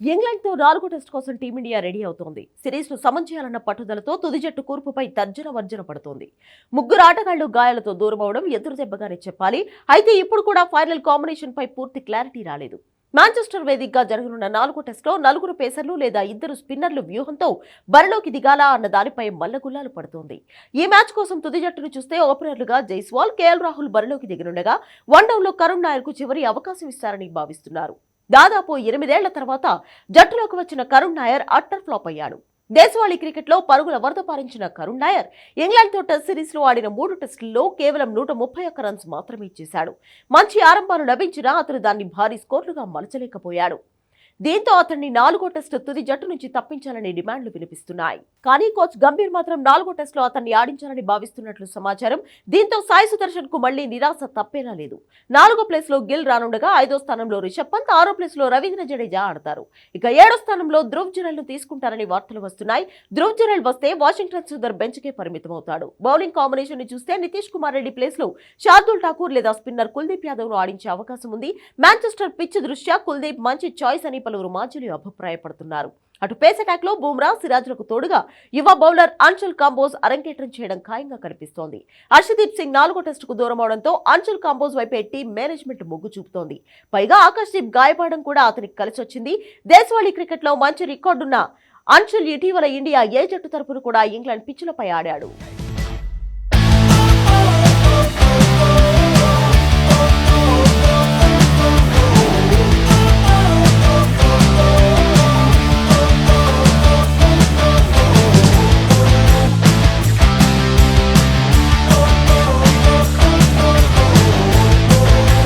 ఇంగ్లాండ్తో 4వ టెస్ట్ కోసం team India ready అవుతోంది. సిరీస్ను సమం చేయాలన్న పట్టుదలతో తుది జట్టు కూర్పుపై తర్జన వర్జన పడుతోంది. ముగ్గురు ఆటగాళ్లు గాయాలతో దూరమవడం ఎదురు దెబ్బగానే చెప్పాలి. అయితే ఇప్పుడు కూడా ఫైనల్ కాంబినేషన్ పై పూర్తి క్లారిటీ రాలేదు. మాంచెస్టర్ వేదికగా జరగనున్న 4వ టెస్టులో నలుగురు పేసర్లు లేదా ఇద్దరు స్పిన్నర్లు వ్యూహంతో బరిలోకి దిగాలా అన్న దానిపై మల్లగుల్లాలు పడుతోంది. ఈ మ్యాచ్ కోసం తుది జట్టును చూస్తే ఓపెనర్లుగా జైస్వాల్, కేఎల్ రాహుల్ బరిలోకి దిగనుండగా వన్డౌన్లో కరుణ్ నాయర్కు చివరి అవకాశం ఇస్తారని భావిస్తున్నారు. దాదాపు 8 ఏళ్ల తర్వాత జట్టులోకి వచ్చిన కరుణ్ నాయర్ అట్టర్ ఫ్లాప్ అయ్యాడు. దేశవాళీ క్రికెట్లో పరుగుల వరద పారించిన కరుణ్ నాయర్ ఇంగ్లాండ్తో టెస్ట్ సిరీస్లో ఆడిన 3 టెస్టుల్లో కేవలం 131 రన్స్ మాత్రమే చేశాడు. మంచి ఆరంభాలు లభించినా అతను దాన్ని భారీ స్కోర్లుగా మలచలేకపోయాడు. దీంతో అతన్ని 4వ టెస్టు తుది జట్టు నుంచి తప్పించాలని డిమాండ్లు వినిపిస్తున్నాయి. కానీ కోచ్ గంభీర్ మాత్రం 4వ టెస్టులో అతన్ని ఆడించాలని భావిస్తున్నట్లు సమాచారం. దీంతో సాయి సుదర్శన్ కు మళ్లీ నిరాశ తప్పేలా లేదు. 4వ ప్లేస్ లో గిల్ రానుండగా 5వ స్థానంలో రిషబ్ పంత్, 6వ ప్లేస్ లో రవీంద్ర జడేజా ఆడతారు. ఇక 7వ స్థానంలో ధ్రువ్ జురెల్ ను తీసుకుంటారని వార్తలు వస్తున్నాయి. ధ్రువ్ జురెల్ వస్తే వాషింగ్టన్ సుందర్ బెంచ్ కే పరిమితమవుతాడు. బౌలింగ్ కాంబినేషన్ ని చూస్తే నితీష్ కుమార్ రెడ్డి ప్లేస్ లో శార్దుల్ ఠాకూర్ లేదా స్పిన్నర్ కుల్దీప్ యాదవ్ ను ఆడించే అవకాశం ఉంది. మాంచెస్టర్ పిచ్ దృష్ట్యా కుల్దీప్ మంచి చాయిస్ అని పలువురు మాజీలు అభిప్రాయపడుతున్నారు. అటు పేస్ అటాక్ లో బుమ్రా, సిరాజ్లకు తోడుగా యువ బౌలర్ అంచుల్ కాంబోజ్ అరంగేట్రం చేయడం ఖాయంగా కనిపిస్తోంది. హర్షదీప్ సింగ్ 4వ టెస్టుకు దూరం అవడంతో అంచుల్ కాంబోజ్ వైపే టీం మేనేజ్మెంట్ మొగ్గు చూపుతోంది. పైగా ఆకాశ్దీప్ గాయపడడం కూడా అతనికి కలిసొచ్చింది. దేశవాళీ క్రికెట్ లో మంచి రికార్డున్న అంచుల్ ఇటీవల ఇండియా ఏ జట్టు తరపున కూడా ఇంగ్లాండ్ పిచ్చులపై ఆడాడు.